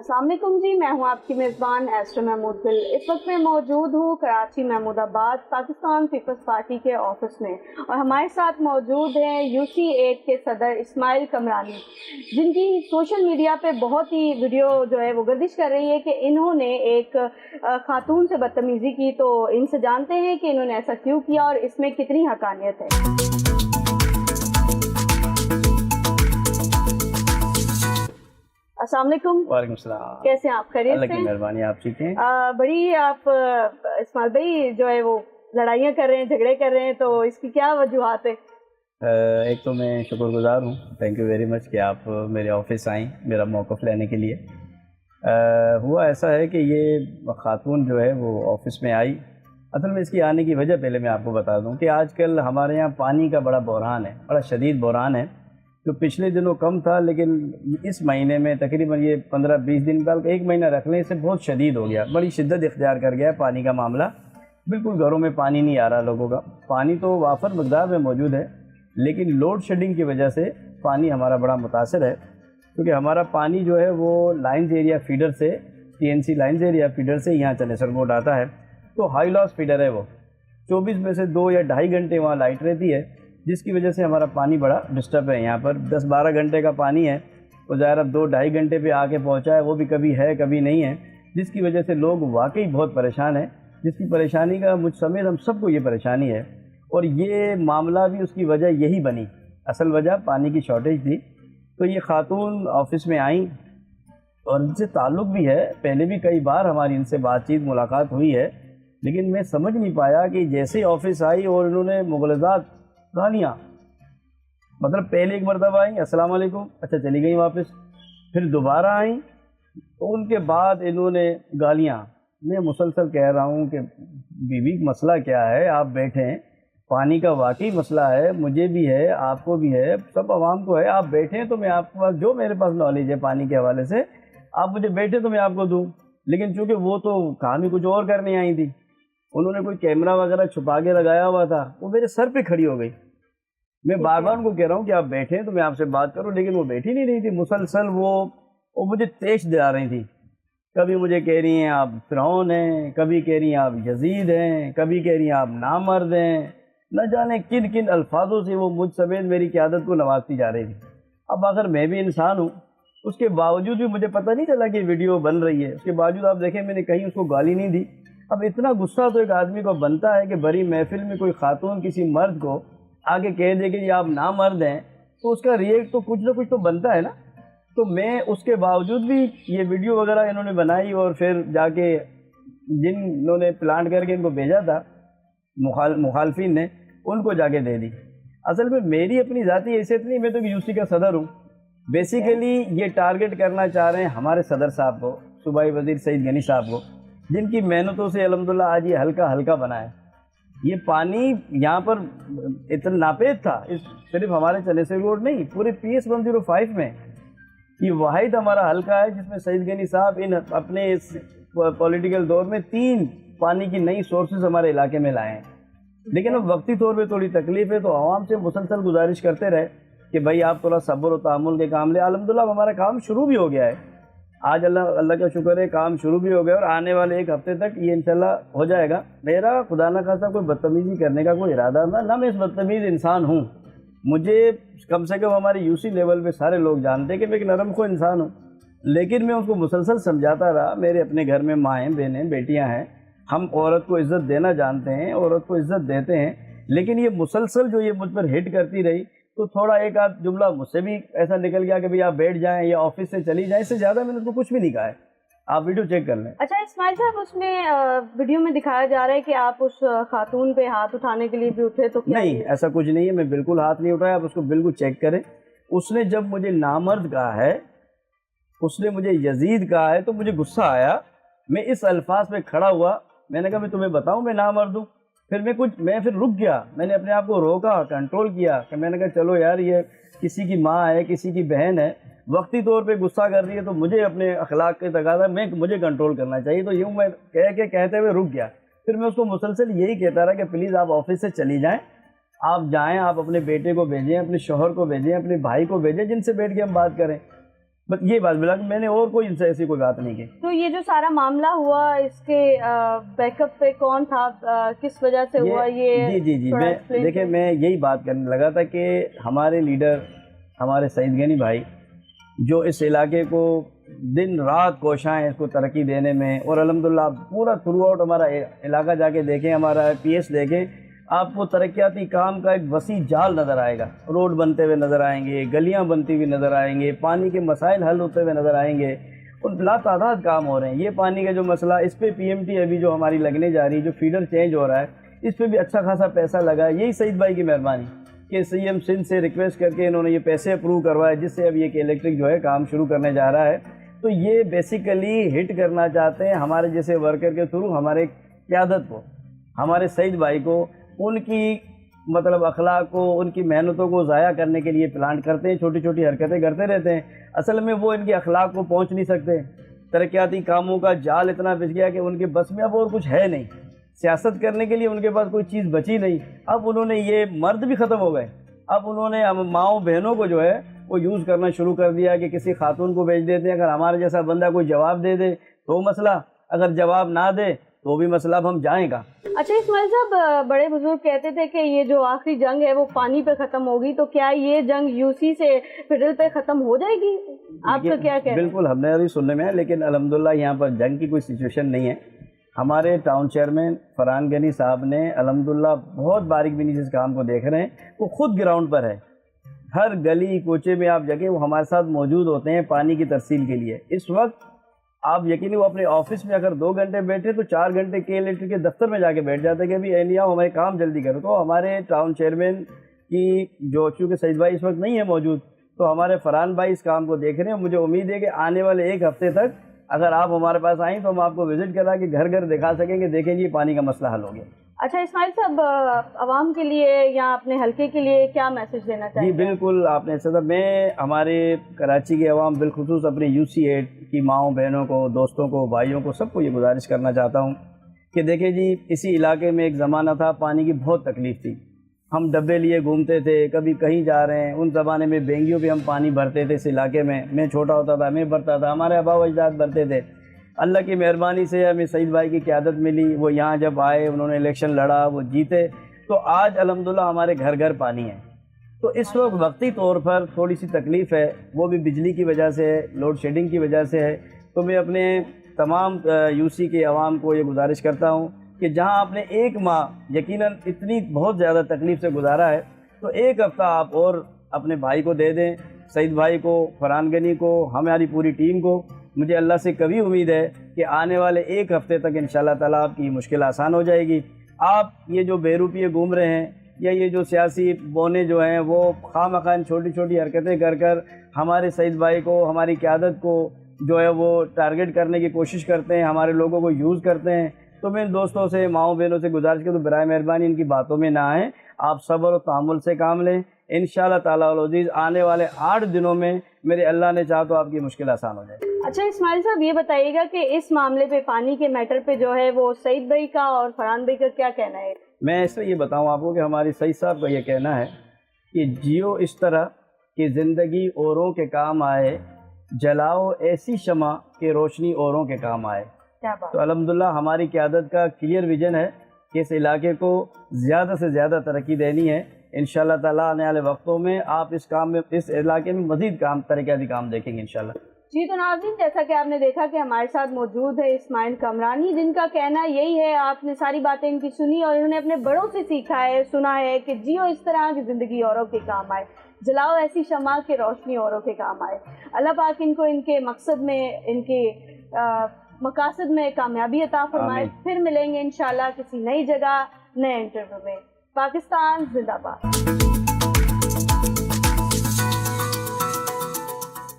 अस्सलाम वालेकुम जी, मैं हूं आपकी मेज़बान एस्टर महमूद गिल। इस वक्त मैं मौजूद हूं कराची महमूदाबाद पाकिस्तान पीपल्स पार्टी के ऑफिस में, और हमारे साथ मौजूद हैं UC8 के सदर इस्माइल कमरानी, जिनकी सोशल मीडिया पे बहुत ही वीडियो जो है वो गर्दिश कर रही है कि इन्होंने एक खातून से बदतमीज़ी की। तो इनसे जानते हैं कि इन्होंने ऐसा क्यों किया और इसमें कितनी हकानियत है। अस्सलाम वालेकुम। वालेकुम सलाम। कैसे हैं आप? खैरियत से? अल्लाह की मेहरबानी, आप ठीक हैं? बड़ी आप इस्माइल भाई जो है वो लड़ाइयाँ कर रहे हैं, झगड़े कर रहे हैं, तो इसकी क्या वजूहात है? एक तो मैं शुक्रगुजार हूँ, थैंक यू वेरी मच कि आप मेरे ऑफिस आई मेरा मौक़िफ़ लेने के लिए। हुआ ऐसा है कि ये ख़ातून जो है वो ऑफ़िस में आई। असल में इसकी आने की वजह पहले मैं आपको बता दूं कि आजकल हमारे यहाँ पानी का बड़ा बहरान है, बड़ा शदीद बहरान है, जो पिछले दिनों कम था लेकिन इस महीने में तकरीबन ये 15-20 दिन का एक महीना रख लें, इससे बहुत शदीद हो गया, बड़ी शिद्दत इख्तियार कर गया है पानी का मामला। बिल्कुल घरों में पानी नहीं आ रहा लोगों का। पानी तो वाफर मकदार में मौजूद है, लेकिन लोड शेडिंग की वजह से पानी हमारा बड़ा मुतासर है, क्योंकि हमारा पानी जो है वो लाइन्स एरिया फीडर से, TNC लाइन्स एरिया फीडर से यहाँ चनेसर कोट आता है। तो हाई लॉस फीडर है वो, 24 में से 2 या ढाई घंटे वहाँ लाइट रहती है, जिसकी वजह से हमारा पानी बड़ा डिस्टर्ब है। यहाँ पर 10-12 घंटे का पानी है, तो ज़ाहिर अब 2-2.5 घंटे पे आके पहुँचा है, वो भी कभी है कभी नहीं है, जिसकी वजह से लोग वाकई बहुत परेशान हैं। जिसकी परेशानी का मुझ समेत हम सबको ये परेशानी है, और ये मामला भी उसकी वजह यही बनी। असल वजह पानी की शॉर्टेज थी। तो ये ख़ातून ऑफ़िस में आई और इनसे ताल्लुक़ भी है, पहले भी कई बार हमारी इनसे बातचीत मुलाकात हुई है, लेकिन मैं समझ नहीं पाया कि जैसे ही ऑफ़िस आई और इन्होंने मुग़लज़ात गालियाँ, मतलब पहले एक मरतबा आई अस्सलाम वालेकुम, अच्छा चली गई वापस, फिर दोबारा आई तो उनके बाद इन्होंने गालियाँ। मैं मुसलसल कह रहा हूँ कि बीवी मसला क्या है, आप बैठे हैं, पानी का वाकई मसला है, मुझे भी है, आपको भी है, सब आवाम को है, आप बैठे हैं तो मैं आपके पास जो मेरे पास नॉलेज है पानी के हवाले से, आप मुझे बैठे तो मैं आपको दूँ। लेकिन चूँकि वो तो काम ही कुछ और करने आई थी, उन्होंने कोई कैमरा वगैरह छुपा के लगाया हुआ था, वो मेरे सर पे खड़ी हो गई। मैं बार बार उनको कह रहा हूँ कि आप बैठे हैं तो मैं आपसे बात करूँ, लेकिन वो बैठी नहीं रही थी। मुसलसल वो मुझे तेज दिला रही थी। कभी मुझे कह रही हैं आप फ़िरौन हैं, कभी कह रही हैं आप यजीद हैं, कभी कह रही हैं आप नामर्द हैं, न जाने किन किन अल्फाजों से वो मुझ समेत मेरी क़यादत को नवाजती जा रही थी। अब अगर मैं भी इंसान हूँ, उसके बावजूद भी मुझे पता नहीं चला कि वीडियो बन रही है, उसके बावजूद आप देखें मैंने कहीं उसको गाली नहीं दी। अब इतना गुस्सा तो एक आदमी को बनता है कि बड़ी महफिल में कोई खातून किसी मर्द को आगे कह दे कि आप ना मर्द हैं, तो उसका रिएक्ट तो कुछ ना कुछ तो बनता है ना। तो मैं उसके बावजूद भी ये वीडियो वगैरह इन्होंने बनाई और फिर जाके जिन्होंने प्लान करके इनको भेजा था मुखालफिन ने, उनको जाके दे दी। असल में मेरी अपनी ज़ाती हैसियत नहीं, मैं तो UC का सदर हूँ। बेसिकली ये टारगेट करना चाह रहे हैं हमारे सदर साहब को, सूबाई वज़ीर सईद गनी साहब को, जिनकी मेहनतों से अल्हम्दुलिल्लाह आज ये हल्का हल्का बना है। ये पानी यहाँ पर इतना नापेद था, इस सिर्फ हमारे चनेसर कोट नहीं, पूरे PS 105 में ये वाहिद हमारा हल्का है जिसमें सईद गनी साहब इन अपने इस पॉलिटिकल दौर में 3 पानी की नई सोर्सेज हमारे इलाके में लाए हैं। लेकिन अब वक्ती तौर पे थोड़ी तकलीफ़ है, तो आवाम से मुसलसल गुजारिश करते रहे कि भाई आप थोड़ा सब्र और तहम्मुल के काम ले। अल्हम्दुलिल्लाह हमारा काम शुरू भी हो गया है, आज अल्लाह का शुक्र है काम शुरू भी हो गया, और आने वाले 1 हफ्ते तक ये इंशाल्लाह हो जाएगा। मेरा खुदा न खासा कोई बदतमीज़ी करने का कोई इरादा ना मैं इस बदतमीज़ इंसान हूँ। मुझे कम से कम हमारे UC लेवल पे सारे लोग जानते हैं कि मैं एक नरम खो इंसान हूँ, लेकिन मैं उसको मुसलसल समझाता रहा। मेरे अपने घर में माएँ बहनें बेटियाँ हैं, हम औरत को इज़्ज़त देना जानते हैं, औरत को इज़्ज़त देते हैं, लेकिन ये मुसलसल जो ये मुझ पर हिट करती रही, तो थोड़ा एक आध जुमला मुझसे भी ऐसा निकल गया कि भाई आप बैठ जाएं या ऑफिस से चली जाएं, इससे ज़्यादा मैंने उसको कुछ भी नहीं कहा है। आप वीडियो चेक कर लें। अच्छा इस्माइल साहब, उसमें वीडियो में दिखाया जा रहा है कि आप उस खातून पे हाथ उठाने के लिए भी उठे, तो क्या नहीं, ऐसा कुछ नहीं है, मैं बिल्कुल हाथ नहीं उठाया। आप उसको बिल्कुल चेक करें। उसने जब मुझे नामर्द कहा है, उसने मुझे यजीद कहा है, तो मुझे गुस्सा आया। मैं इस अल्फाज पे खड़ा हुआ, मैंने कहा मैं तुम्हें बताऊँ मैं नामर्द हूँ। मैं फिर रुक गया, मैंने अपने आप को रोका, कंट्रोल किया कि मैंने कहा चलो यार, ये किसी की माँ है, किसी की बहन है, वक्ती तौर पे गुस्सा कर रही है, तो मुझे अपने अखलाक के तकाज़ा मुझे कंट्रोल करना चाहिए। तो यूँ मैं कहते हुए रुक गया। फिर मैं उसको मुसलसल यही कहता रहा कि प्लीज़ आप ऑफिस से चली जाएँ, आप जाएँ, आप अपने बेटे को भेजें, अपने शौहर को भेजें, अपने भाई को भेजें, जिनसे बैठ के हम बात करें। بس یہ بات بلا، میں نے اور کوئی ان سے ایسی کوئی بات نہیں کی. تو یہ جو سارا معاملہ ہوا اس کے بیک اپ پہ کون تھا، کس وجہ سے ہوا یہ؟ جی میں دیکھیں میں یہی بات کرنے لگا تھا کہ ہمارے لیڈر ہمارے سعید غنی بھائی جو اس علاقے کو دن رات کوشاں ہیں اس کو ترقی دینے میں، اور الحمدللہ پورا تھرو آؤٹ ہمارا علاقہ جا کے دیکھیں، ہمارا پی ایس دیکھیں، آپ کو ترقیاتی کام کا ایک وسیع جال نظر آئے گا. روڈ بنتے ہوئے نظر آئیں گے، گلیاں بنتی ہوئی نظر آئیں گے، پانی کے مسائل حل ہوتے ہوئے نظر آئیں گے، اور لا تعداد کام ہو رہے ہیں. یہ پانی کا جو مسئلہ، اس پہ پی ایم ٹی ابھی جو ہماری لگنے جا رہی ہے، جو فیڈر چینج ہو رہا ہے، اس پہ بھی اچھا خاصا پیسہ لگا ہے. یہی سعید بھائی کی مہربانی کہ سی ایم سندھ سے ریکویسٹ کر کے انہوں نے یہ پیسے اپروو کروائے، جس سے اب یہ کہ الیکٹرک جو ہے کام شروع کرنے جا رہا ہے. تو یہ بیسیکلی ہٹ کرنا چاہتے ہیں ہمارے جیسے ورکر کے تھرو ہمارے قیادت کو، ہمارے سعید بھائی کو، ان کی مطلب اخلاق کو، ان کی محنتوں کو ضائع کرنے کے لیے پلانٹ کرتے ہیں، چھوٹی چھوٹی حرکتیں کرتے رہتے ہیں. اصل میں وہ ان کی اخلاق کو پہنچ نہیں سکتے. ترقیاتی کاموں کا جال اتنا بچ گیا کہ ان کے بس میں اب اور کچھ ہے نہیں، سیاست کرنے کے لیے ان کے پاس کوئی چیز بچی نہیں. اب انہوں نے یہ مرد بھی ختم ہو گئے، اب انہوں نے ماؤں بہنوں کو جو ہے وہ یوز کرنا شروع کر دیا کہ کسی خاتون کو بھیج دیتے ہیں، اگر ہمارے جیسا بندہ کوئی جواب دے دے تو مسئلہ، اگر جواب نہ دے تو بھی مسئلہ، اب ہم جائیں گا. اچھا اسماعیل صاحب، بڑے بزرگ کہتے تھے کہ یہ جو آخری جنگ ہے وہ پانی پہ ختم ہوگی، تو کیا یہ جنگ یو سی سے فیڈرل پہ ختم ہو جائے گی؟ آپ کا کیا کہنا ہے؟ بالکل ہم نے ابھی سننے میں ہے، لیکن الحمدللہ یہاں پر جنگ کی کوئی سچویشن نہیں ہے. ہمارے ٹاؤن چیئرمین فرحان غنی صاحب نے الحمدللہ بہت باریک بینی سے اس کام کو دیکھ رہے ہیں. وہ خود گراؤنڈ پر ہے، ہر گلی کوچے میں آپ جگہ وہ ہمارے ساتھ موجود ہوتے ہیں پانی کی ترسیل کے لیے. اس وقت آپ یقینی وہ اپنے آفس میں اگر 2 گھنٹے بیٹھے تو 4 گھنٹے کے الیکٹرک کے دفتر میں جا کے بیٹھ جاتے ہیں کہ ابھی اہلیہ ہمارے کام جلدی کرو. تو ہمارے ٹاؤن چیئرمین کی جو چونکہ سعید بھائی اس وقت نہیں ہے موجود، تو ہمارے فرحان بھائی اس کام کو دیکھ رہے ہیں. مجھے امید ہے کہ آنے والے 1 ہفتے تک اگر آپ ہمارے پاس آئیں تو ہم آپ کو وزٹ کرا کے گھر گھر دکھا سکیں کہ دیکھیں جی پانی کا مسئلہ حل ہو گیا. اچھا اسماعیل صاحب، عوام کے لیے یا اپنے حلقے کے لیے کیا میسج دینا چاہیں گے؟ جی بالکل، آپ نے صدر، میں ہمارے کراچی کے عوام بالخصوص اپنے یو سی 8 کی ماؤں بہنوں کو، دوستوں کو، بھائیوں کو، سب کو یہ گزارش کرنا چاہتا ہوں کہ دیکھیں جی اسی علاقے میں ایک زمانہ تھا پانی کی بہت تکلیف تھی. ہم ڈبے لیے گھومتے تھے، کبھی کہیں جا رہے ہیں. ان زمانے میں بینگیوں پہ ہم پانی بھرتے تھے اس علاقے میں. میں چھوٹا ہوتا تھا میں بھرتا تھا، ہمارے آبا و اجداد بھرتے تھے. اللہ کی مہربانی سے ہمیں سعید بھائی کی قیادت ملی، وہ یہاں جب آئے انہوں نے الیکشن لڑا، وہ جیتے، تو آج الحمدللہ ہمارے گھر گھر پانی ہے. تو اس وقت وقتی طور پر تھوڑی سی تکلیف ہے، وہ بھی بجلی کی وجہ سے ہے، لوڈ شیڈنگ کی وجہ سے ہے. تو میں اپنے تمام یو سی کے عوام کو یہ گزارش کرتا ہوں کہ جہاں آپ نے 1 ماہ یقیناً اتنی بہت زیادہ تکلیف سے گزارا ہے، تو 1 ہفتہ آپ اور اپنے بھائی کو دے دیں، سعید بھائی کو، فرحان غنی کو، ہماری پوری ٹیم کو. مجھے اللہ سے کبھی امید ہے کہ آنے والے 1 ہفتے تک انشاءاللہ تعالیٰ آپ کی یہ مشکل آسان ہو جائے گی. آپ یہ جو بے روپیے گھوم رہے ہیں یا یہ جو سیاسی بونے جو ہیں وہ خواہ چھوٹی چھوٹی حرکتیں کر کر ہمارے سعید بھائی کو، ہماری قیادت کو جو ہے وہ ٹارگٹ کرنے کی کوشش کرتے ہیں، ہمارے لوگوں کو یوز کرتے ہیں. تو میں ان دوستوں سے، ماؤں بہنوں سے گزارش کروں برائے مہربانی ان کی باتوں میں نہ آئیں، آپ صبر و تحمل سے کام لیں. انشاءاللہ تعالیٰ العزیز آنے والے 8 دنوں میں میرے اللہ نے چاہا تو آپ کی مشکل آسان ہو جائے. اچھا اسماعیل صاحب، یہ بتائیے گا کہ اس معاملے پہ، پانی کے میٹر پہ جو ہے وہ سعید بھائی کا اور فرحان بھائی کا کیا کہنا ہے؟ میں اس سے یہ بتاؤں آپ کو کہ ہماری سعید صاحب کا یہ کہنا ہے کہ جیو اس طرح کہ زندگی اوروں کے کام آئے، جلاؤ ایسی شمع کہ روشنی اوروں کے کام آئے. کیا بات؟ تو الحمدللہ ہماری قیادت کا کلیئر ویژن ہے کہ اس علاقے کو زیادہ سے زیادہ ترقی دینی ہے. انشاءاللہ تعالیٰ آنے والے وقتوں میں آپ اس کام میں، اس علاقے میں مزید ترقیاتی کام دیکھیں گے انشاءاللہ. جی تو ناظرین، جیسا کہ آپ نے دیکھا کہ ہمارے ساتھ موجود ہے اسماعیل کمرانی، جن کا کہنا یہی ہے، آپ نے ساری باتیں ان کی سنی اور انہوں نے اپنے بڑوں سے سیکھا ہے، سنا ہے کہ جیو اس طرح کی زندگی اوروں کے کام آئے، جلاؤ ایسی شمع کہ روشنی اوروں کے کام آئے. اللہ پاک ان کو ان کے مقصد میں، ان کے مقاصد میں کامیابی عطا فرمائے. پھر ملیں گے انشاءاللہ کسی نئی جگہ، نئے انٹرویو میں. پاکستان زندہ باد.